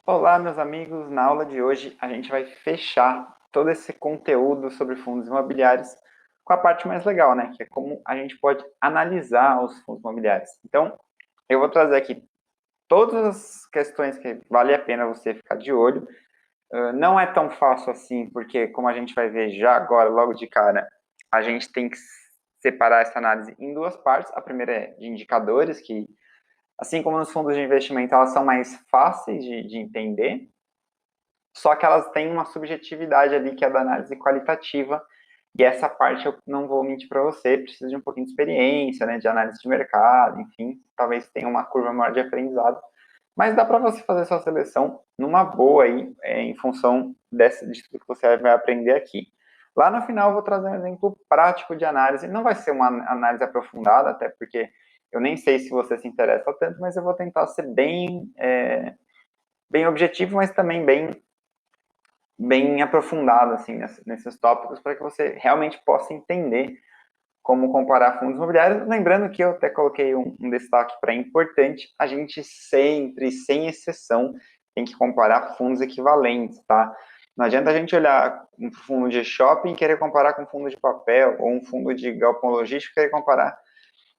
Olá, meus amigos. Na aula de hoje, a gente vai fechar todo esse conteúdo sobre fundos imobiliários com a parte mais legal, né? Que é como a gente pode analisar os fundos imobiliários. Então, eu vou trazer aqui todas as questões que vale a pena você ficar de olho. Não é tão fácil assim, porque, como a gente vai ver já agora, logo de cara, a gente tem que separar essa análise em duas partes. A primeira é de indicadores, que, assim como nos fundos de investimento, elas são mais fáceis de entender, só que elas têm uma subjetividade ali que é da análise qualitativa, e essa parte eu não vou mentir para você, precisa de um pouquinho de experiência, né, de análise de mercado, enfim, talvez tenha uma curva maior de aprendizado, mas dá para você fazer sua seleção numa boa aí, em função de tudo que você vai aprender aqui. Lá no final eu vou trazer um exemplo prático de análise, não vai ser uma análise aprofundada, até porque eu nem sei se você se interessa tanto, mas eu vou tentar ser bem objetivo, mas também bem aprofundado assim, nesses tópicos para que você realmente possa entender como comparar fundos imobiliários. Lembrando que eu até coloquei um destaque para importante, a gente sempre, sem exceção, tem que comparar fundos equivalentes, tá? Não adianta a gente olhar um fundo de shopping e querer comparar com um fundo de papel, ou um fundo de galpão logístico e querer comparar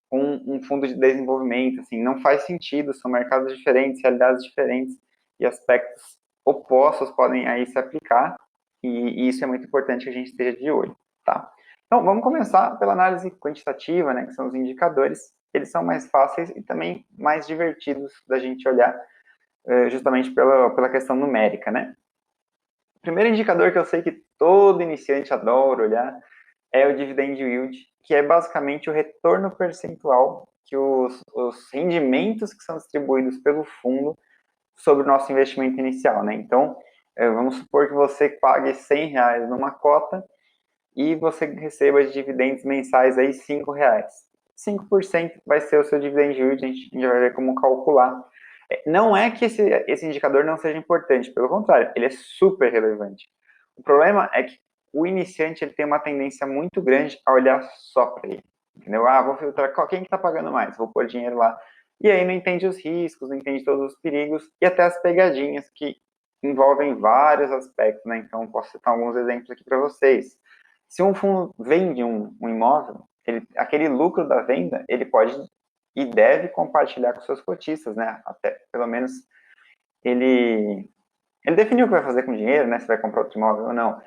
com um fundo de desenvolvimento, assim, não faz sentido, são mercados diferentes, realidades diferentes, e aspectos opostos podem aí se aplicar, e isso é muito importante que a gente esteja de olho, tá? Então, vamos começar pela análise quantitativa, né, que são os indicadores. Eles são mais fáceis e também mais divertidos da gente olhar, justamente pela questão numérica, né? O primeiro indicador que eu sei que todo iniciante adora olhar é o dividend yield, que é basicamente o retorno percentual que os rendimentos que são distribuídos pelo fundo sobre o nosso investimento inicial, né? Então, vamos supor que você pague R$ 100 numa cota e você receba de dividendos mensais aí R$ 5. 5% vai ser o seu dividend yield, a gente já vai ver como calcular. Não é que esse indicador não seja importante, pelo contrário, ele é super relevante. O problema é que o iniciante ele tem uma tendência muito grande a olhar só para ele. Entendeu? Ah, vou filtrar quem que está pagando mais, vou pôr dinheiro lá. E aí não entende os riscos, não entende todos os perigos e até as pegadinhas que envolvem vários aspectos, né? Então, posso citar alguns exemplos aqui para vocês. Se um fundo vende um imóvel, aquele lucro da venda, ele pode e deve compartilhar com seus cotistas, né? Até, pelo menos, ele definiu o que vai fazer com o dinheiro, né? Se vai comprar outro imóvel ou não.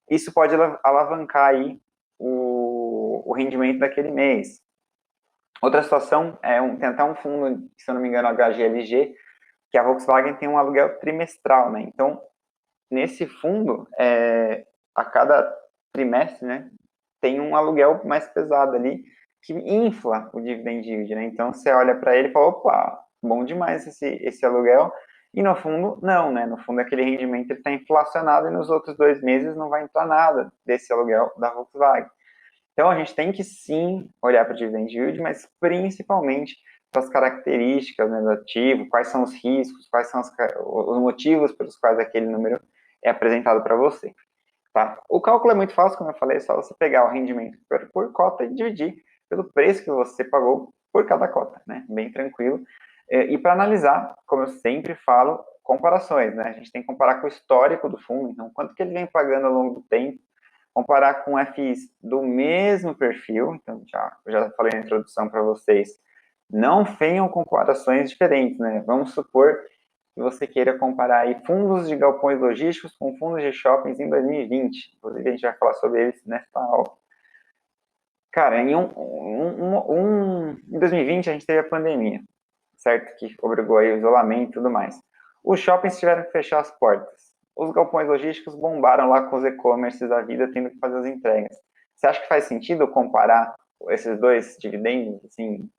Isso pode alavancar aí o rendimento daquele mês. Outra situação tem até um fundo, se eu não me engano, HGLG, que a Volkswagen tem um aluguel trimestral, né? Então, nesse fundo, a cada trimestre, né, tem um aluguel mais pesado ali que infla o dividend yield, né? Então você olha para ele e fala, opa, bom demais esse aluguel. E no fundo, não, né? No fundo, aquele rendimento está inflacionado e nos outros 2 meses não vai entrar nada desse aluguel da Volkswagen. Então a gente tem que sim olhar para o dividend yield, mas principalmente para as características, né, do ativo, quais são os riscos, quais são os motivos pelos quais aquele número é apresentado para você. Tá? O cálculo é muito fácil, como eu falei, é só você pegar o rendimento por cota e dividir pelo preço que você pagou por cada cota, né? Bem tranquilo. E para analisar, como eu sempre falo, comparações, né? A gente tem que comparar com o histórico do fundo, então quanto que ele vem pagando ao longo do tempo, comparar com FIs do mesmo perfil, então eu já falei na introdução para vocês, não venham comparações diferentes, né? Vamos supor que você queira comparar aí fundos de galpões logísticos com fundos de shoppings em 2020. Inclusive, a gente vai falar sobre eles nessa aula. Cara, em 2020 a gente teve a pandemia, certo? Que obrigou aí o isolamento e tudo mais. Os shoppings tiveram que fechar as portas. Os galpões logísticos bombaram lá com os e-commerces da vida, tendo que fazer as entregas. Você acha que faz sentido comparar esses dois dividendos, assim,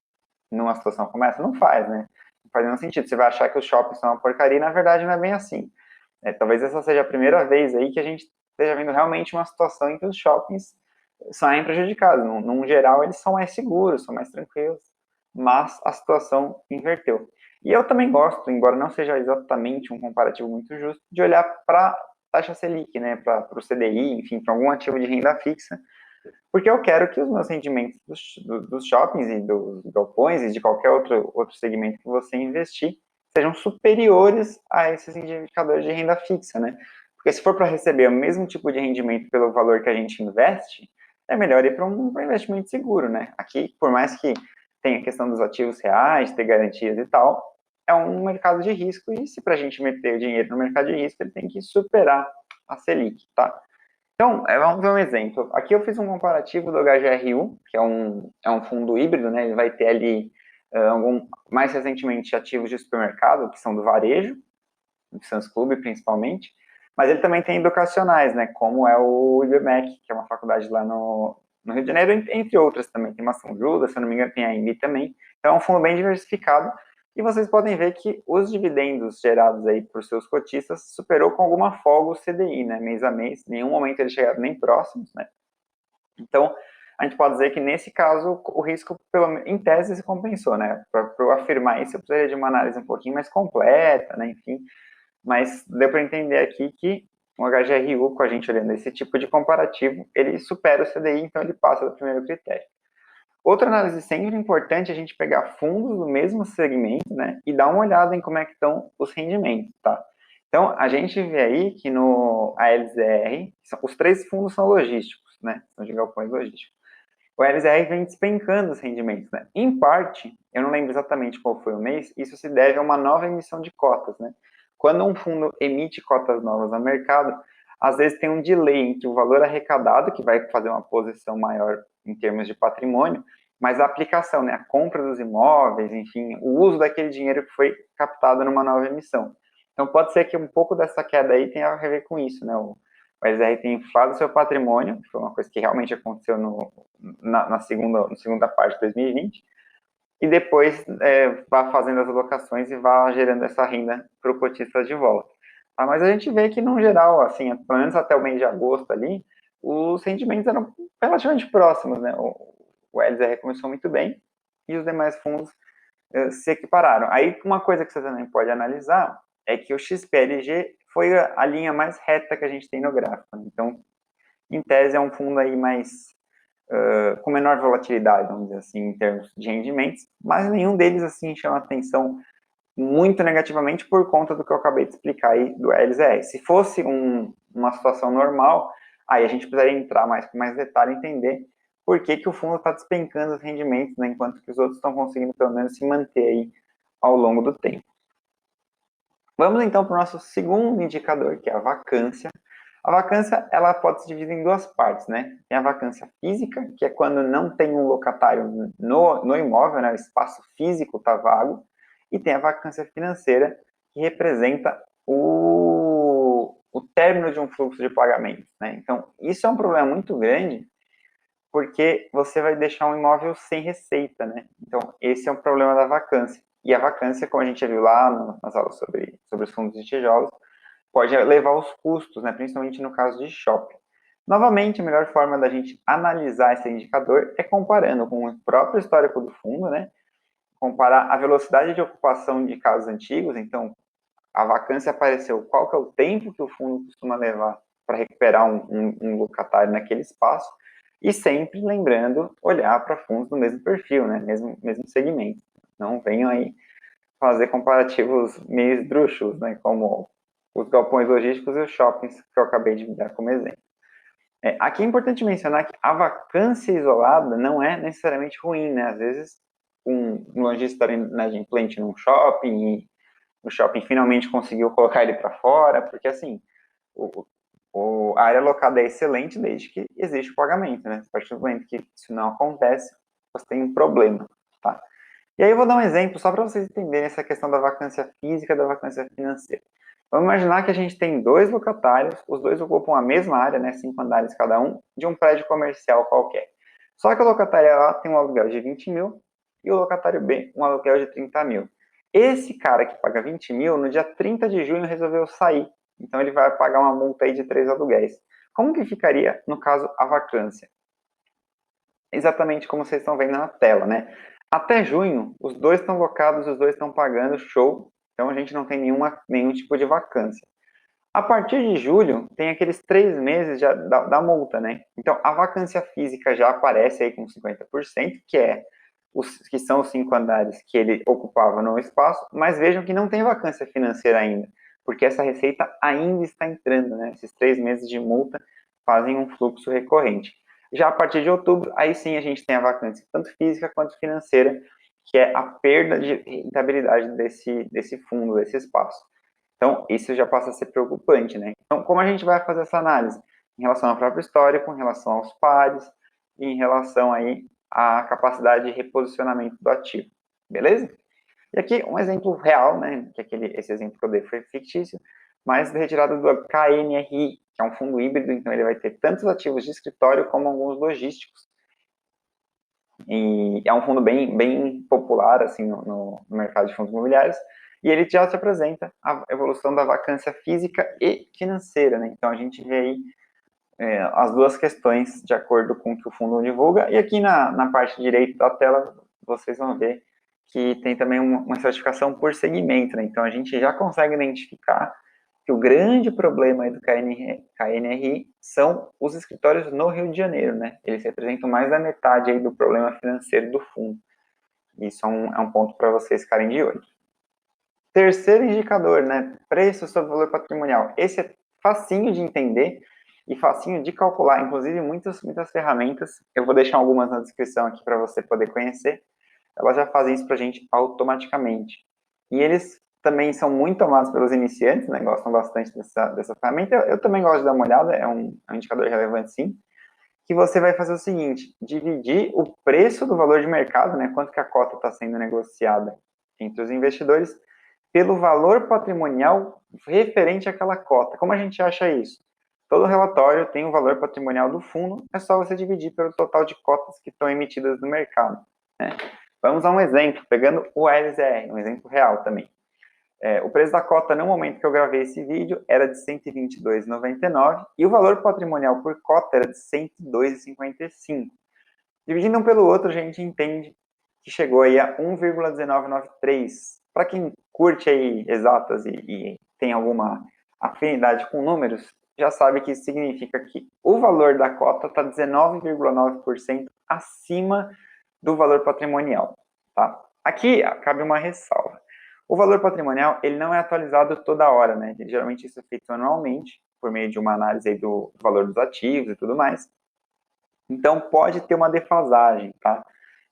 numa situação como essa? Não faz, né? Não faz nenhum sentido. Você vai achar que os shoppings são uma porcaria e, na verdade, não é bem assim. Talvez essa seja a primeira vez aí que a gente esteja vendo realmente uma situação em que os shoppings saem prejudicados. Num geral, eles são mais seguros, são mais tranquilos, mas a situação inverteu. E eu também gosto, embora não seja exatamente um comparativo muito justo, de olhar para a taxa Selic, né, para o CDI, enfim, para algum ativo de renda fixa, porque eu quero que os meus rendimentos dos shoppings e dos galpões e de qualquer outro segmento que você investir sejam superiores a esses indicadores de renda fixa, né? Porque se for para receber o mesmo tipo de rendimento pelo valor que a gente investe, é melhor ir para um investimento seguro, né? Aqui, por mais que tenha a questão dos ativos reais, ter garantias e tal, é um mercado de risco, e se para a gente meter o dinheiro no mercado de risco, ele tem que superar a Selic, tá? Então, vamos ver um exemplo. Aqui eu fiz um comparativo do HGRU, que é um fundo híbrido, né? Ele vai ter ali, mais recentemente, ativos de supermercado, que são do varejo, do Sans Clube principalmente, mas ele também tem educacionais, né? Como é o IBMEC, que é uma faculdade lá no Rio de Janeiro, entre outras também. Tem uma São Judas, se eu não me engano, tem a IMB também. Então, é um fundo bem diversificado. E vocês podem ver que os dividendos gerados aí por seus cotistas superou com alguma folga o CDI, né, mês a mês. Em nenhum momento eles chegaram nem próximos, né. Então, a gente pode dizer que nesse caso o risco, em tese, se compensou, né. Para eu afirmar isso, eu precisaria de uma análise um pouquinho mais completa, né, enfim. Mas deu para entender aqui que o HGRU, com a gente olhando esse tipo de comparativo, ele supera o CDI, então ele passa do primeiro critério. Outra análise sempre importante é a gente pegar fundos do mesmo segmento, né, e dar uma olhada em como é que estão os rendimentos, tá? Então, a gente vê aí que no ALZR, os três fundos são logísticos, né, são de galpões logísticos. O ALZR vem despencando os rendimentos, né? Em parte, eu não lembro exatamente qual foi o mês, isso se deve a uma nova emissão de cotas, né? Quando um fundo emite cotas novas no mercado, às vezes tem um delay entre o valor arrecadado, que vai fazer uma posição maior em termos de patrimônio, mas a aplicação, né, a compra dos imóveis, enfim, o uso daquele dinheiro que foi captado numa nova emissão. Então pode ser que um pouco dessa queda aí tenha a ver com isso, né? O SR tem inflado o seu patrimônio, que foi uma coisa que realmente aconteceu na segunda parte de 2020, e depois vá fazendo as alocações e vá gerando essa renda para o cotista de volta. Ah, mas a gente vê que, no geral, assim, pelo menos até o mês de agosto ali, os rendimentos eram relativamente próximos, né? O LZR começou muito bem e os demais fundos se equipararam. Aí, uma coisa que você também pode analisar é que o XPLG foi a linha mais reta que a gente tem no gráfico. Né? Então, em tese, é um fundo aí mais com menor volatilidade, vamos dizer assim, em termos de rendimentos, mas nenhum deles assim chama atenção muito negativamente por conta do que eu acabei de explicar aí do LZR. Se fosse uma situação normal, aí a gente precisaria entrar com mais detalhe e entender por que, que o fundo está despencando os rendimentos, né, enquanto que os outros estão conseguindo pelo menos se manter aí ao longo do tempo. Vamos então para o nosso segundo indicador, que é a vacância. A vacância, ela pode se dividir em duas partes, né? Tem a vacância física, que é quando não tem um locatário no imóvel, né? O espaço físico está vago. E tem a vacância financeira, que representa o término de um fluxo de pagamentos, né? Então, isso é um problema muito grande, porque você vai deixar um imóvel sem receita, né? Então, esse é um problema da vacância. E a vacância, como a gente viu lá nas aulas sobre os fundos de tijolos, pode levar aos custos, né, principalmente no caso de shopping. Novamente, a melhor forma da gente analisar esse indicador é comparando com o próprio histórico do fundo, né, comparar a velocidade de ocupação de casos antigos, então, a vacância apareceu, qual que é o tempo que o fundo costuma levar para recuperar um locatário naquele espaço, e sempre lembrando, olhar para fundos do mesmo perfil, né, mesmo segmento. Não venham aí fazer comparativos meio esdrúxulos, né, como os galpões logísticos e os shoppings que eu acabei de dar como exemplo. Aqui é importante mencionar que a vacância isolada não é necessariamente ruim, né? Às vezes, um lojista está inadimplente num shopping e o shopping finalmente conseguiu colocar ele para fora, porque assim, a área alocada é excelente desde que existe o pagamento, né? A partir do momento que isso não acontece, você tem um problema, tá? E aí eu vou dar um exemplo só para vocês entenderem essa questão da vacância física e da vacância financeira. Vamos imaginar que a gente tem dois locatários, os dois ocupam a mesma área, né, 5 andares cada um, de um prédio comercial qualquer. Só que o locatário A tem um aluguel de 20 mil e o locatário B um aluguel de 30 mil. Esse cara que paga 20 mil, no dia 30 de junho resolveu sair. Então ele vai pagar uma multa aí de 3 aluguéis. Como que ficaria, no caso, a vacância? Exatamente como vocês estão vendo na tela, né? Até junho, os dois estão locados, os dois estão pagando, show. Então a gente não tem nenhum tipo de vacância. A partir de julho, tem aqueles 3 meses da multa, né? Então a vacância física já aparece aí com 50%, que é que são os 5 andares que ele ocupava no espaço, mas vejam que não tem vacância financeira ainda, porque essa receita ainda está entrando, né? Esses 3 meses de multa fazem um fluxo recorrente. Já a partir de outubro, aí sim a gente tem a vacância, tanto física quanto financeira, que é a perda de rentabilidade desse fundo, desse espaço. Então, isso já passa a ser preocupante, né? Então, como a gente vai fazer essa análise? Em relação ao próprio histórico, em relação aos pares, e em relação aí à capacidade de reposicionamento do ativo, beleza? E aqui um exemplo real, né, que esse exemplo que eu dei foi fictício, mas retirado do KNRI, que é um fundo híbrido, então ele vai ter tantos ativos de escritório como alguns logísticos. E é um fundo bem popular assim no mercado de fundos imobiliários, e ele já te apresenta a evolução da vacância física e financeira, né? Então a gente vê aí as duas questões de acordo com o que o fundo divulga, e aqui na parte direita da tela vocês vão ver que tem também uma certificação por segmento, né? Então a gente já consegue identificar que o grande problema aí do KNRI são os escritórios no Rio de Janeiro, né? Eles representam mais da metade aí do problema financeiro do fundo. Isso é um ponto para vocês ficarem de olho. Terceiro indicador, né? Preço sobre valor patrimonial. Esse é facinho de entender e facinho de calcular. Inclusive, muitas ferramentas, eu vou deixar algumas na descrição aqui para você poder conhecer, elas já fazem isso para a gente automaticamente. E eles também são muito amados pelos iniciantes, né? Gostam bastante dessa ferramenta. Eu também gosto de dar uma olhada, é um indicador relevante sim. Que você vai fazer o seguinte, dividir o preço do valor de mercado, né? Quanto que a cota está sendo negociada entre os investidores, pelo valor patrimonial referente àquela cota. Como a gente acha isso? Todo relatório tem o valor patrimonial do fundo, é só você dividir pelo total de cotas que estão emitidas no mercado, né? Vamos a um exemplo, pegando o LZR, um exemplo real também. O preço da cota no momento que eu gravei esse vídeo era de R$ 122,99 e o valor patrimonial por cota era de R$ 102,55. Dividindo um pelo outro, a gente entende que chegou aí a 1,1993. Para quem curte aí exatas e tem alguma afinidade com números, já sabe que isso significa que o valor da cota está 19,9% acima do valor patrimonial, tá? Aqui cabe uma ressalva. O valor patrimonial, ele não é atualizado toda hora, né? Geralmente isso é feito anualmente, por meio de uma análise aí do valor dos ativos e tudo mais. Então, pode ter uma defasagem, tá?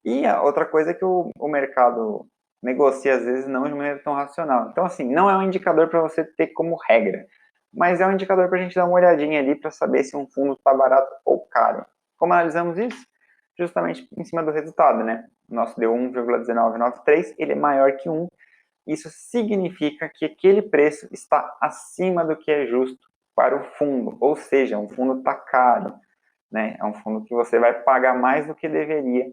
E a outra coisa é que o mercado negocia, às vezes, não de maneira tão racional. Então, assim, não é um indicador para você ter como regra, mas é um indicador para a gente dar uma olhadinha ali para saber se um fundo está barato ou caro. Como analisamos isso? Justamente em cima do resultado, né? O nosso deu 1,1993, ele é maior que 1. Isso significa que aquele preço está acima do que é justo para o fundo, ou seja, um fundo está caro, né? É um fundo que você vai pagar mais do que deveria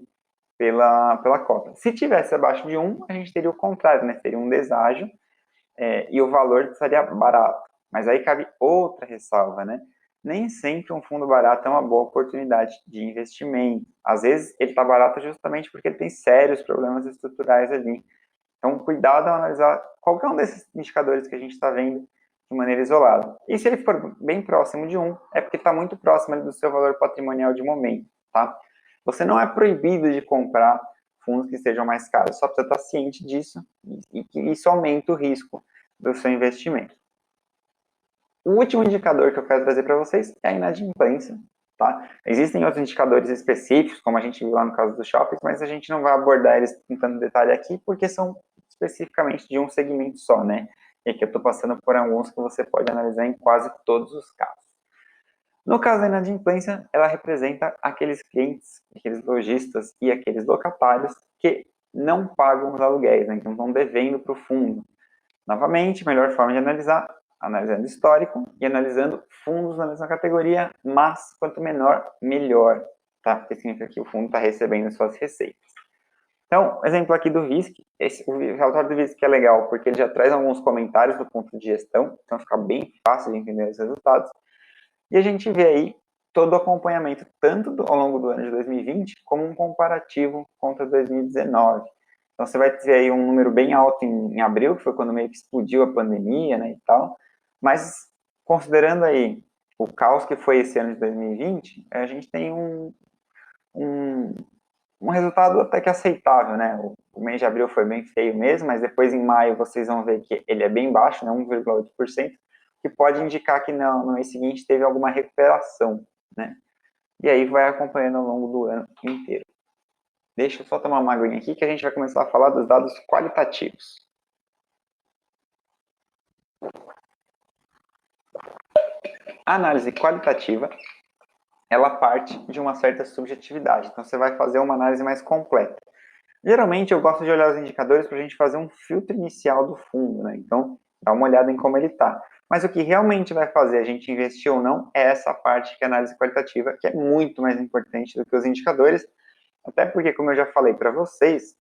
pela cota. Se tivesse abaixo de 1, a gente teria o contrário, né? Teria um deságio e o valor estaria barato. Mas aí cabe outra ressalva, né? Nem sempre um fundo barato é uma boa oportunidade de investimento. Às vezes ele está barato justamente porque ele tem sérios problemas estruturais ali. Então, cuidado ao analisar qualquer um desses indicadores que a gente está vendo de maneira isolada. E se ele for bem próximo de 1, é porque está muito próximo do seu valor patrimonial de momento, tá? Você não é proibido de comprar fundos que sejam mais caros, só precisa estar ciente disso e que isso aumenta o risco do seu investimento. O último indicador que eu quero trazer para vocês é a inadimplência, tá? Existem outros indicadores específicos, como a gente viu lá no caso dos shoppings, mas a gente não vai abordar eles com tanto detalhe aqui, porque são especificamente de um segmento só, né? E aqui eu estou passando por alguns que você pode analisar em quase todos os casos. No caso da inadimplência, ela representa aqueles clientes, aqueles lojistas e aqueles locatários que não pagam os aluguéis, né? Então estão devendo para o fundo. Novamente, a melhor forma de analisar, analisando histórico e analisando fundos na mesma categoria, mas quanto menor, melhor, tá? Porque significa que o fundo está recebendo suas receitas. Então, exemplo aqui do VISC, o relatório do VISC é legal, porque ele já traz alguns comentários do ponto de gestão, então fica bem fácil de entender os resultados. E a gente vê aí todo o acompanhamento, tanto ao longo do ano de 2020, como um comparativo contra 2019. Então, você vai ter aí um número bem alto em abril, que foi quando meio que explodiu a pandemia, né, e tal. Mas, considerando aí o caos que foi esse ano de 2020, a gente tem um um resultado até que aceitável, né? O mês de abril foi bem feio mesmo, mas depois em maio vocês vão ver que ele é bem baixo, né? 1,8%, que pode indicar que no mês seguinte teve alguma recuperação, né? E aí vai acompanhando ao longo do ano inteiro. Deixa eu só tomar uma aguinha aqui que a gente vai começar a falar dos dados qualitativos. A análise qualitativa, ela parte de uma certa subjetividade. Então, você vai fazer uma análise mais completa. Geralmente, eu gosto de olhar os indicadores para a gente fazer um filtro inicial do fundo, né? Então, dá uma olhada em como ele está. Mas o que realmente vai fazer a gente investir ou não é essa parte que é a análise qualitativa, que é muito mais importante do que os indicadores, até porque, como eu já falei para vocês,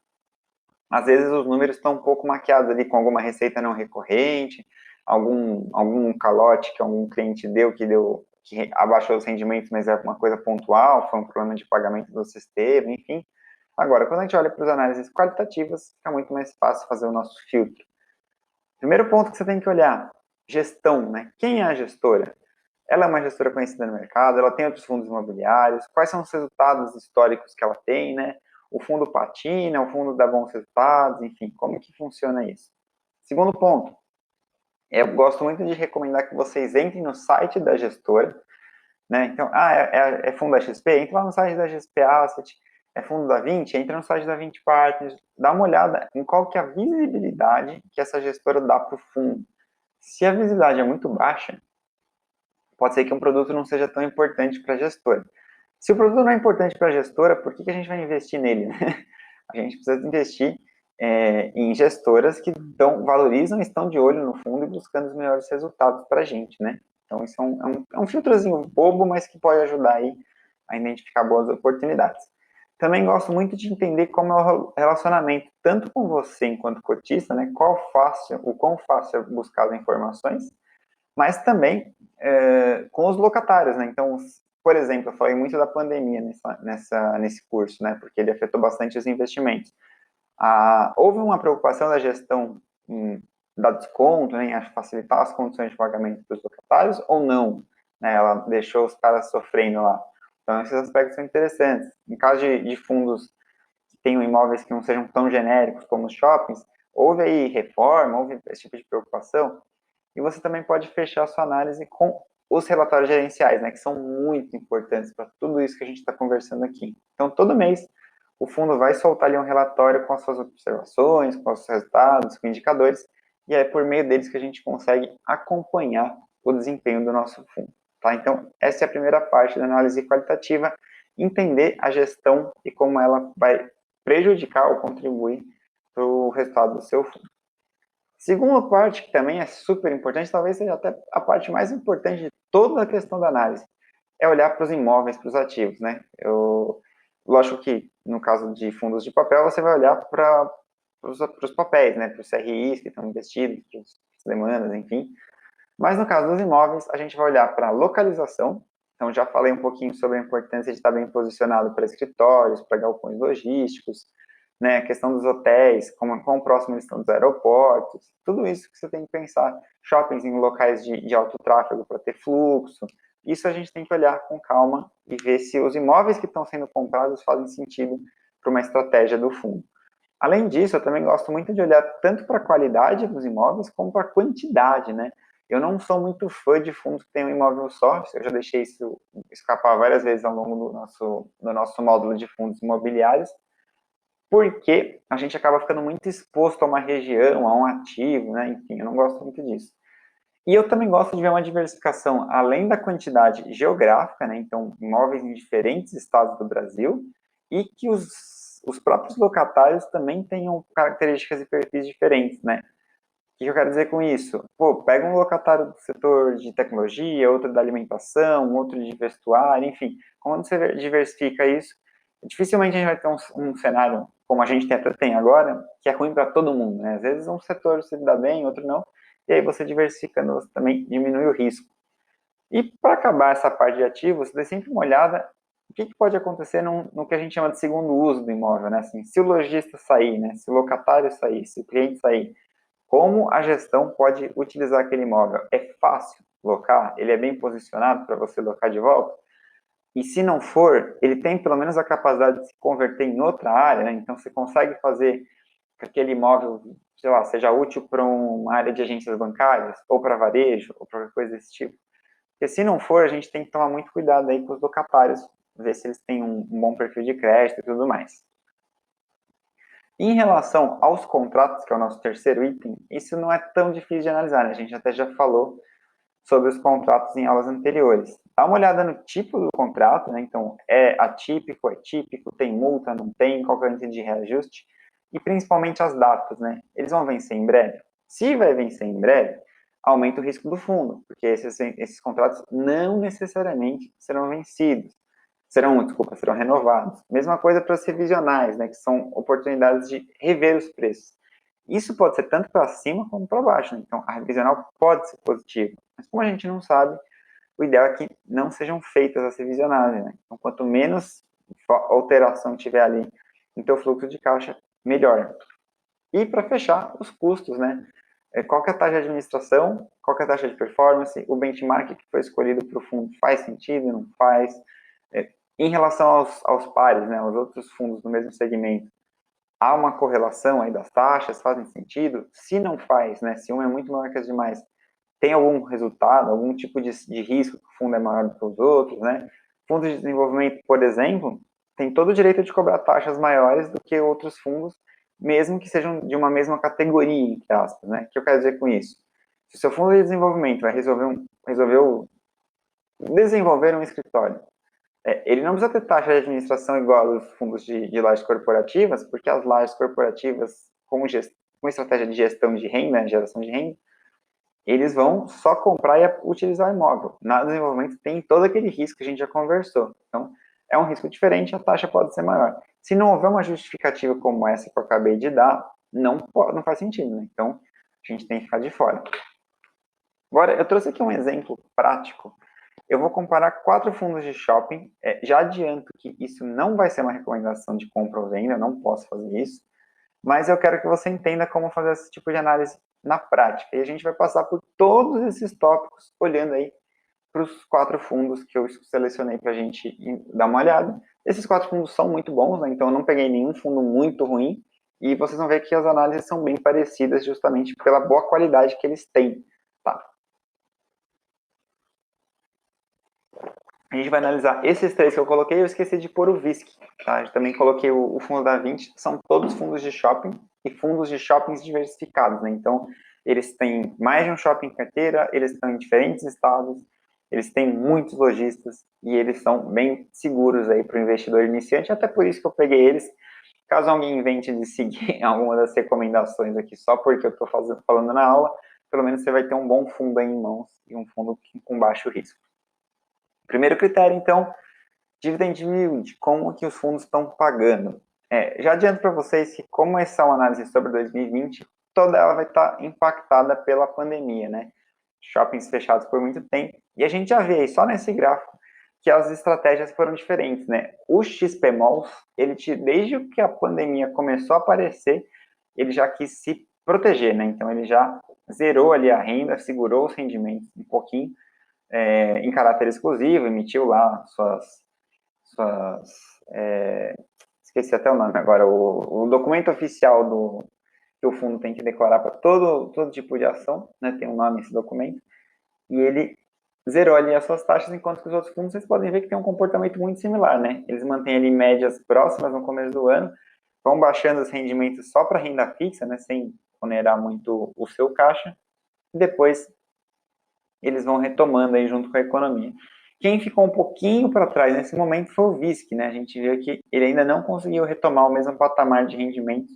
às vezes os números estão um pouco maquiados ali com alguma receita não recorrente, algum calote que algum cliente que abaixou os rendimentos, mas é uma coisa pontual, foi um problema de pagamento do sistema, enfim. Agora, quando a gente olha para as análises qualitativas, fica muito mais fácil fazer o nosso filtro. Primeiro ponto que você tem que olhar, gestão, né? Quem é a gestora? Ela é uma gestora conhecida no mercado, ela tem outros fundos imobiliários, quais são os resultados históricos que ela tem, né? O fundo patina, o fundo dá bons resultados, enfim, como que funciona isso? Segundo ponto, eu gosto muito de recomendar que vocês entrem no site da gestora, né? Então, é fundo da XP? Entra lá no site da XP Asset. É fundo da 20? Entra no site da 20 Partners. Dá uma olhada em qual que é a visibilidade que essa gestora dá para o fundo. Se a visibilidade é muito baixa, pode ser que um produto não seja tão importante para a gestora. Se o produto não é importante para a gestora, por que a gente vai investir nele? Né? A gente precisa investir em gestoras que valorizam, estão de olho no fundo e buscando os melhores resultados para a gente, né? Então, isso é um filtrozinho bobo, mas que pode ajudar aí a identificar boas oportunidades. Também gosto muito de entender como é o relacionamento, tanto com você enquanto cotista, né? O quão fácil é buscar as informações, mas também com os locatários, né? Então, por exemplo, eu falei muito da pandemia nesse curso, né? Porque ele afetou bastante os investimentos. Houve uma preocupação da gestão em dar desconto, né, em facilitar as condições de pagamento dos locatários ou não? Né, ela deixou os caras sofrendo lá. Então, esses aspectos são interessantes. Em caso de fundos que tenham imóveis que não sejam tão genéricos como os shoppings, houve aí reforma, houve esse tipo de preocupação, e você também pode fechar a sua análise com os relatórios gerenciais, né, que são muito importantes para tudo isso que a gente está conversando aqui. Então, todo mês, o fundo vai soltar ali um relatório com as suas observações, com os resultados, com indicadores, e é por meio deles que a gente consegue acompanhar o desempenho do nosso fundo. Tá? Então, essa é a primeira parte da análise qualitativa, entender a gestão e como ela vai prejudicar ou contribuir para o resultado do seu fundo. Segunda parte, que também é super importante, talvez seja até a parte mais importante de toda a questão da análise, é olhar para os imóveis, para os ativos, né? Lógico que, no caso de fundos de papel, você vai olhar para os papéis, né? Para os CRIs que estão investidos, para as demandas, enfim. Mas no caso dos imóveis, a gente vai olhar para a localização. Então, já falei um pouquinho sobre a importância de estar bem posicionado para escritórios, para galpões logísticos, né, a questão dos hotéis, quão próximo eles estão dos aeroportos, tudo isso que você tem que pensar. Shoppings em locais de alto tráfego para ter fluxo. Isso a gente tem que olhar com calma e ver se os imóveis que estão sendo comprados fazem sentido para uma estratégia do fundo. Além disso, eu também gosto muito de olhar tanto para a qualidade dos imóveis como para a quantidade, né? Eu não sou muito fã de fundos que têm um imóvel só, eu já deixei isso escapar várias vezes ao longo do nosso módulo de fundos imobiliários, porque a gente acaba ficando muito exposto a uma região, a um ativo, né? Enfim, eu não gosto muito disso. E eu também gosto de ver uma diversificação, além da quantidade geográfica, né? Então, imóveis em diferentes estados do Brasil, e que os próprios locatários também tenham características e perfis diferentes, né? O que eu quero dizer com isso? Pô, pega um locatário do setor de tecnologia, outro da alimentação, outro de vestuário, enfim. Quando você diversifica isso, dificilmente a gente vai ter um cenário como a gente até tem agora, que é ruim para todo mundo, né? Às vezes um setor se dá bem, outro não, e aí você diversificando, você também diminui o risco. E para acabar essa parte de ativos, dê sempre uma olhada o que pode acontecer no que a gente chama de segundo uso do imóvel, né? Assim, se o lojista sair, né? Se o locatário sair, se o cliente sair, como a gestão pode utilizar aquele imóvel? É fácil locar? Ele é bem posicionado para você locar de volta? e se não for, ele tem pelo menos a capacidade de se converter em outra área, né? Então você consegue fazer que aquele imóvel, sei lá, seja útil para uma área de agências bancárias, ou para varejo, ou para coisa desse tipo. Porque se não for, a gente tem que tomar muito cuidado aí com os locatários, ver se eles têm um bom perfil de crédito e tudo mais. Em relação aos contratos, que é o nosso terceiro item, isso não é tão difícil de analisar, né? A gente até já falou sobre os contratos em aulas anteriores. Dá uma olhada no tipo do contrato, né? Então, é atípico, é típico, tem multa, não tem, qual é o índice de reajuste, e principalmente as datas, né? Eles vão vencer em breve? Se vai vencer em breve, aumenta o risco do fundo, porque esses contratos não necessariamente serão vencidos. Serão renovados. Mesma coisa para os revisionais, né, que são oportunidades de rever os preços. Isso pode ser tanto para cima como para baixo, né? Então a revisional pode ser positiva, mas como a gente não sabe, o ideal é que não sejam feitas as revisionais, né? Então quanto menos alteração tiver ali no teu fluxo de caixa, melhor. E para fechar, os custos, né? Qual que é a taxa de administração, qual que é a taxa de performance, o benchmark que foi escolhido para o fundo faz sentido, não faz? Em relação aos pares, né, aos outros fundos do mesmo segmento, há uma correlação aí das taxas, fazem sentido? Se não faz, né, se um é muito maior que as demais, tem algum resultado, algum tipo de risco que o fundo é maior do que os outros, né? Fundos de desenvolvimento, por exemplo, tem todo o direito de cobrar taxas maiores do que outros fundos, mesmo que sejam de uma mesma categoria, entre aspas, né? O que eu quero dizer com isso? Se o seu fundo de desenvolvimento vai desenvolver um escritório, ele não precisa ter taxa de administração igual aos fundos de lajes corporativas, porque as lajes corporativas, com estratégia de gestão de renda, geração de renda, eles vão só comprar e utilizar o imóvel. Na desenvolvimento tem todo aquele risco que a gente já conversou. Então, é um risco diferente, a taxa pode ser maior. Se não houver uma justificativa como essa que eu acabei de dar, não faz sentido, né? Então, a gente tem que ficar de fora. Agora, eu trouxe aqui um exemplo prático. Eu vou comparar 4 fundos de shopping. Já adianto que isso não vai ser uma recomendação de compra ou venda, eu não posso fazer isso. Mas eu quero que você entenda como fazer esse tipo de análise na prática. E a gente vai passar por todos esses tópicos, olhando aí para os 4 fundos que eu selecionei para a gente dar uma olhada. Esses 4 fundos são muito bons, né? Então eu não peguei nenhum fundo muito ruim. E vocês vão ver que as análises são bem parecidas justamente pela boa qualidade que eles têm. Tá? A gente vai analisar esses 3 que eu coloquei. Eu esqueci de pôr o VISC. Tá? Eu também coloquei o fundo da 20. São todos fundos de shopping e fundos de shoppings diversificados. Né? Então, eles têm mais de um shopping em carteira, eles estão em diferentes estados, eles têm muitos lojistas e eles são bem seguros aí para o investidor iniciante. Até por isso que eu peguei eles. Caso alguém invente de seguir alguma das recomendações aqui só porque eu estou falando na aula, pelo menos você vai ter um bom fundo aí em mãos e um fundo com baixo risco. Primeiro critério, então, dividend yield, como que os fundos estão pagando. Já adianto para vocês que, como essa é uma análise sobre 2020, toda ela vai estar impactada pela pandemia, né? Shoppings fechados por muito tempo. E a gente já vê aí, só nesse gráfico, que as estratégias foram diferentes, né? O XPMOLs, desde que a pandemia começou a aparecer, ele já quis se proteger, né? Então, ele já zerou ali a renda, segurou os rendimentos um pouquinho, em caráter exclusivo, emitiu lá suas esqueci até o nome agora, o documento oficial que o fundo tem que declarar para todo tipo de ação, né, tem um nome esse documento, e ele zerou ali as suas taxas, enquanto que os outros fundos, vocês podem ver que tem um comportamento muito similar, né, eles mantêm ali médias próximas no começo do ano, vão baixando os rendimentos só para renda fixa, né, sem onerar muito o seu caixa, e depois eles vão retomando aí junto com a economia. Quem ficou um pouquinho para trás nesse momento foi o VISC, né? A gente viu que ele ainda não conseguiu retomar o mesmo patamar de rendimento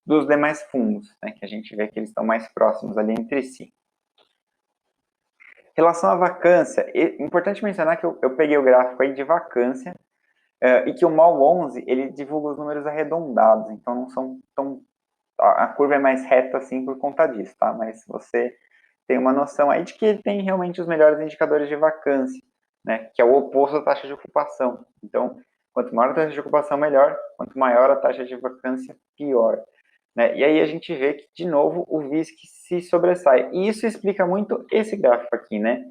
dos demais fundos, né? Que a gente vê que eles estão mais próximos ali entre si. Em relação à vacância, é importante mencionar que eu peguei o gráfico aí de vacância e que o MOL 11 ele divulga os números arredondados, então não são tão a curva é mais reta assim por conta disso, tá? Mas você tem uma noção aí de que ele tem realmente os melhores indicadores de vacância, né? Que é o oposto da taxa de ocupação. Então, quanto maior a taxa de ocupação, melhor. Quanto maior a taxa de vacância, pior. Né? E aí a gente vê que, de novo, o VISC se sobressai. E isso explica muito esse gráfico aqui, né?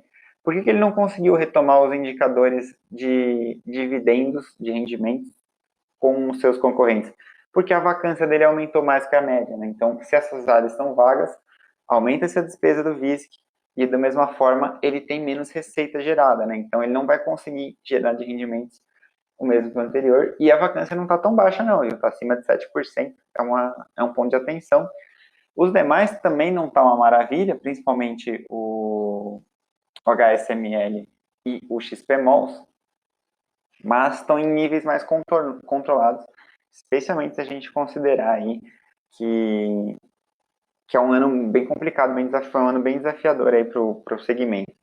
Por que ele não conseguiu retomar os indicadores de dividendos, de rendimentos, com os seus concorrentes? Porque a vacância dele aumentou mais que a média, né? Então, se essas áreas estão vagas, aumenta-se a despesa do VISC e, da mesma forma, ele tem menos receita gerada, né? Então, ele não vai conseguir gerar de rendimentos o mesmo do anterior, e a vacância não está tão baixa não, está acima de 7%, é um ponto de atenção. Os demais também não estão uma maravilha, principalmente o HSML e o XPMOLs, mas estão em níveis mais controlados, especialmente se a gente considerar aí que é um ano bem complicado, foi um ano bem desafiador aí para o segmento.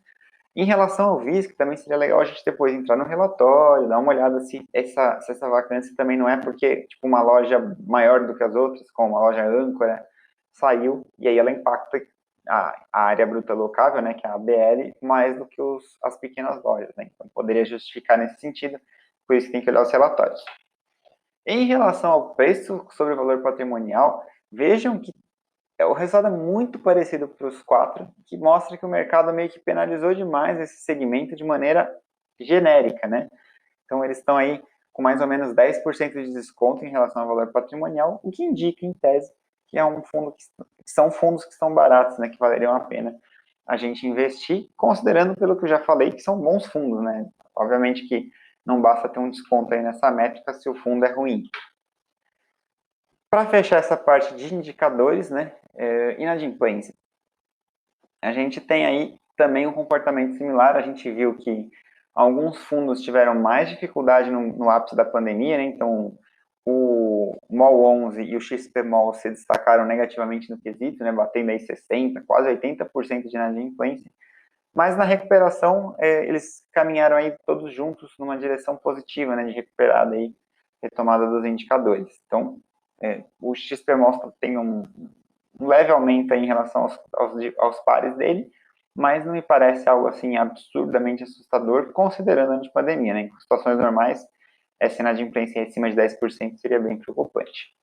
Em relação ao VISC, também seria legal a gente depois entrar no relatório, dar uma olhada se essa vacância também não é porque tipo, uma loja maior do que as outras, como a loja âncora, saiu, e aí ela impacta a área bruta locável, né, que é a ABL, mais do que as pequenas lojas. Né? Então, poderia justificar nesse sentido, por isso tem que olhar os relatórios. Em relação ao preço sobre o valor patrimonial, vejam que o resultado é muito parecido para os quatro, que mostra que o mercado meio que penalizou demais esse segmento de maneira genérica, né? Então, eles estão aí com mais ou menos 10% de desconto em relação ao valor patrimonial, o que indica, em tese, que é um fundo que são fundos que estão baratos, né? Que valeriam a pena a gente investir, considerando, pelo que eu já falei, que são bons fundos, né? Obviamente que não basta ter um desconto aí nessa métrica se o fundo é ruim. Para fechar essa parte de indicadores, né, inadimplência. A gente tem aí também um comportamento similar, a gente viu que alguns fundos tiveram mais dificuldade no ápice da pandemia, né, então o MOL 11 e o XPMOL se destacaram negativamente no quesito, né, batendo aí 60%, quase 80% de inadimplência, mas na recuperação eles caminharam aí todos juntos numa direção positiva, né, de recuperada aí, retomada dos indicadores. Então, o XPMOL tem um leve aumento em relação aos pares dele, mas não me parece algo assim absurdamente assustador, considerando a pandemia, né? Em situações normais, essa inadimplência acima de 10% seria bem preocupante.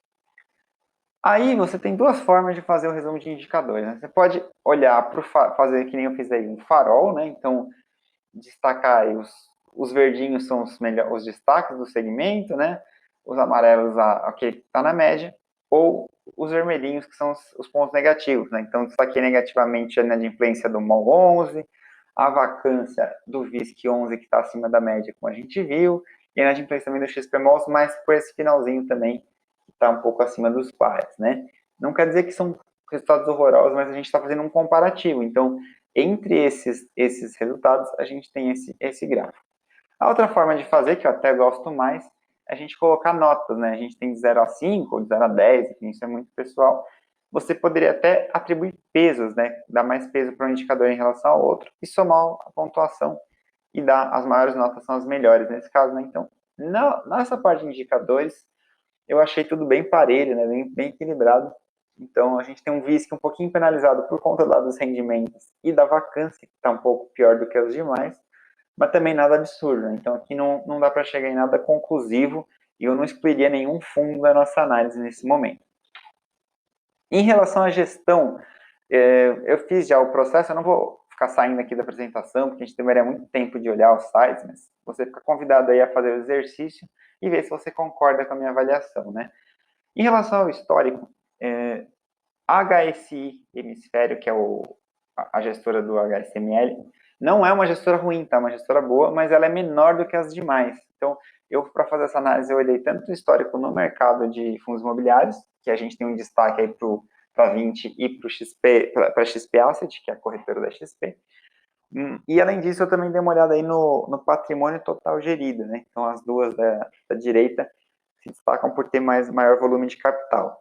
Aí você tem duas formas de fazer o resumo de indicadores. Né? Você pode olhar para fazer que nem eu fiz aí, um farol, né? Então, destacar aí os verdinhos são os destaques do segmento, né? Os amarelos, que está na média, ou os vermelhinhos, que são os pontos negativos, né? Então, destaquei negativamente a inadimplência do MOL 11, a vacância do VISC 11, que está acima da média, como a gente viu, e a inadimplência também do XPMOL, mas por esse finalzinho também, que está um pouco acima dos pares, né? Não quer dizer que são resultados horrorosos, mas a gente está fazendo um comparativo. Então, entre esses resultados, a gente tem esse gráfico. A outra forma de fazer, que eu até gosto mais, é a gente colocar notas, né? A gente tem de 0 a 5, ou de 0 a 10, enfim, isso é muito pessoal. Você poderia até atribuir pesos, né? Dar mais peso para um indicador em relação ao outro e somar a pontuação e dar as maiores notas são as melhores nesse caso, né? Então, nessa parte de indicadores, eu achei tudo bem parelho, né? Bem equilibrado. Então, a gente tem um VISC um pouquinho penalizado por conta dos rendimentos e da vacância, que está um pouco pior do que os demais, mas também nada absurdo. Né? Então, aqui não dá para chegar em nada conclusivo e eu não excluiria nenhum fundo da nossa análise nesse momento. Em relação à gestão, eu fiz já o processo, eu não vou ficar saindo aqui da apresentação, porque a gente demoraria muito tempo de olhar os sites, mas você fica convidado aí a fazer o exercício e ver se você concorda com a minha avaliação, né? Em relação ao histórico, a HSI Hemisfério, que é a gestora do HSML, não é uma gestora ruim, tá? É uma gestora boa, mas ela é menor do que as demais. Então, para fazer essa análise, eu olhei tanto o histórico no mercado de fundos imobiliários, que a gente tem um destaque aí para a 20 e para a XP Asset, que é a corretora da XP. E além disso, eu também dei uma olhada aí no patrimônio total gerido, né? Então, as duas da direita se destacam por ter maior volume de capital.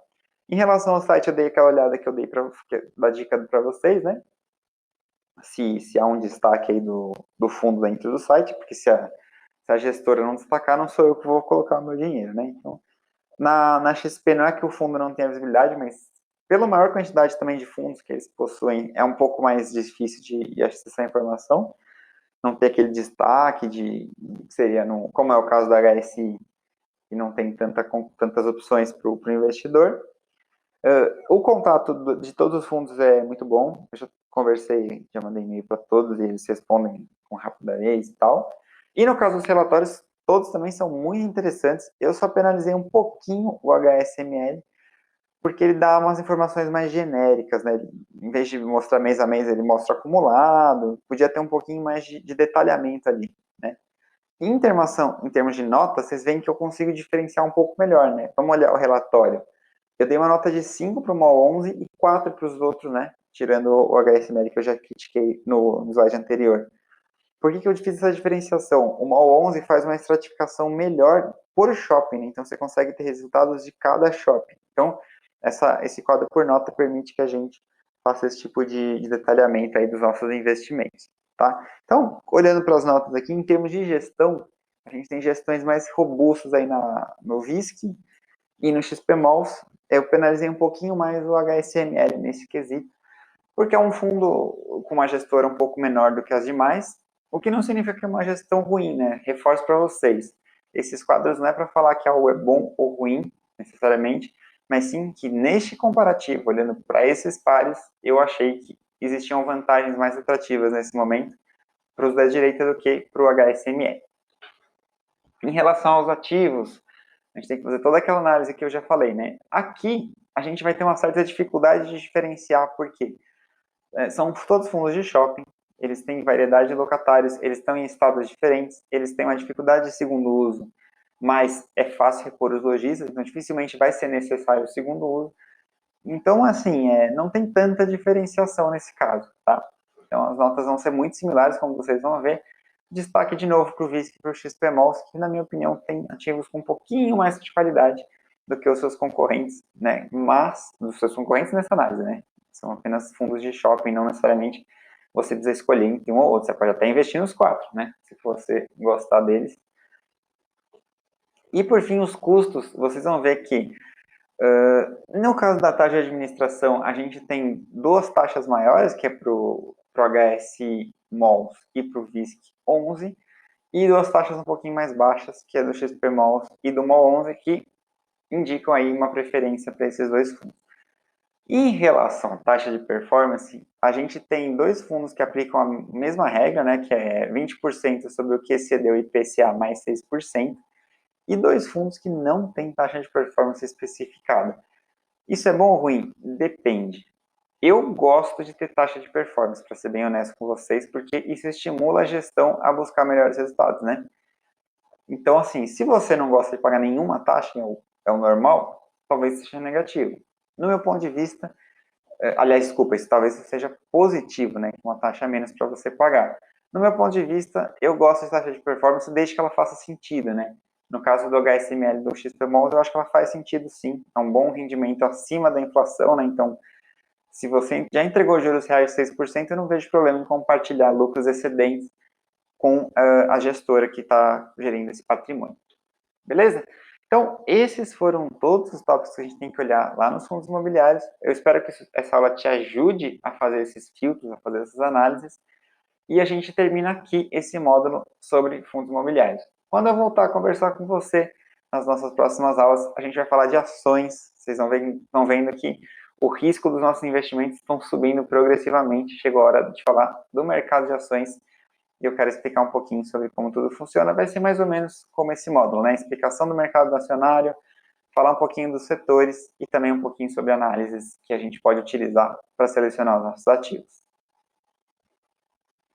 Em relação ao site, eu dei aquela olhada que eu dei da dica para vocês, né? Se há um destaque aí do fundo dentro do site, porque se a gestora não destacar, não sou eu que vou colocar o meu dinheiro, né? Então, na XP não é que o fundo não tenha visibilidade, mas pela maior quantidade também de fundos que eles possuem, é um pouco mais difícil de acessar a informação, não ter aquele destaque que seria, como é o caso da HSI, que não tem tantas opções para o investidor. O contato de todos os fundos é muito bom. Eu já conversei, já mandei e-mail para todos e eles respondem com rapidez e tal. E no caso dos relatórios, todos também são muito interessantes. Eu só penalizei um pouquinho o HSML, porque ele dá umas informações mais genéricas, né? Em vez de mostrar mês a mês, ele mostra acumulado, podia ter um pouquinho mais de detalhamento ali, né? Em termos de nota, vocês veem que eu consigo diferenciar um pouco melhor, né? Vamos olhar o relatório. Eu dei uma nota de 5 para o MOL 11 e 4 para os outros, né? Tirando o HSML que eu já critiquei no slide anterior. Por que eu fiz essa diferenciação? O MOL 11 faz uma estratificação melhor por shopping, né? Então você consegue ter resultados de cada shopping. Então, esse quadro por nota permite que a gente faça esse tipo de detalhamento aí dos nossos investimentos, tá? Então, olhando para as notas aqui, em termos de gestão, a gente tem gestões mais robustas aí no VISC e no XPMOLs. Eu penalizei um pouquinho mais o HSML nesse quesito, porque é um fundo com uma gestora um pouco menor do que as demais, o que não significa que é uma gestão ruim, né? Reforço para vocês. Esses quadros não é para falar que algo é bom ou ruim, necessariamente, mas sim que neste comparativo, olhando para esses pares, eu achei que existiam vantagens mais atrativas nesse momento para os da direita do que para o HSML. Em relação aos ativos, a gente tem que fazer toda aquela análise que eu já falei, né? Aqui, a gente vai ter uma certa dificuldade de diferenciar, porque são todos fundos de shopping, eles têm variedade de locatários, eles estão em estados diferentes, eles têm uma dificuldade de segundo uso, mas é fácil repor os lojistas, então dificilmente vai ser necessário o segundo uso. Então, assim, não tem tanta diferenciação nesse caso, tá? Então, as notas vão ser muito similares, como vocês vão ver. Destaque de novo para o VISC e para o XPMOLs, que, na minha opinião, tem ativos com um pouquinho mais de qualidade do que os seus concorrentes, né? Mas, dos seus concorrentes nessa análise, né? São apenas fundos de shopping, não necessariamente você precisa escolher entre um ou outro. Você pode até investir nos 4, né? Se você gostar deles. E, por fim, os custos, vocês vão ver que no caso da taxa de administração, a gente tem duas taxas maiores, que é para o HSI Malls e para o VISC 11, e duas taxas um pouquinho mais baixas, que é do XP Malls e do MOL 11, que indicam aí uma preferência para esses dois fundos. Em relação à taxa de performance, a gente tem dois fundos que aplicam a mesma regra, né, que é 20% sobre o que excedeu IPCA mais 6%, e dois fundos que não têm taxa de performance especificada. Isso é bom ou ruim? Depende. Eu gosto de ter taxa de performance, para ser bem honesto com vocês, porque isso estimula a gestão a buscar melhores resultados, né? Então, assim, se você não gosta de pagar nenhuma taxa, é o normal, talvez seja negativo. No meu ponto de vista, aliás, desculpa, isso talvez seja positivo, né? Uma taxa a menos para você pagar. No meu ponto de vista, eu gosto de taxa de performance desde que ela faça sentido, né? No caso do HSML do XPMOL, eu acho que ela faz sentido sim. É um bom rendimento acima da inflação, né? Então, se você já entregou juros reais de 6%, eu não vejo problema em compartilhar lucros excedentes com a gestora que está gerindo esse patrimônio. Beleza? Então, esses foram todos os tópicos que a gente tem que olhar lá nos fundos imobiliários. Eu espero que essa aula te ajude a fazer esses filtros, a fazer essas análises. E a gente termina aqui esse módulo sobre fundos imobiliários. Quando eu voltar a conversar com você nas nossas próximas aulas, a gente vai falar de ações. Vocês estão vendo que o risco dos nossos investimentos estão subindo progressivamente. Chegou a hora de falar do mercado de ações e eu quero explicar um pouquinho sobre como tudo funciona. Vai ser mais ou menos como esse módulo, né? Explicação do mercado acionário, falar um pouquinho dos setores e também um pouquinho sobre análises que a gente pode utilizar para selecionar os nossos ativos.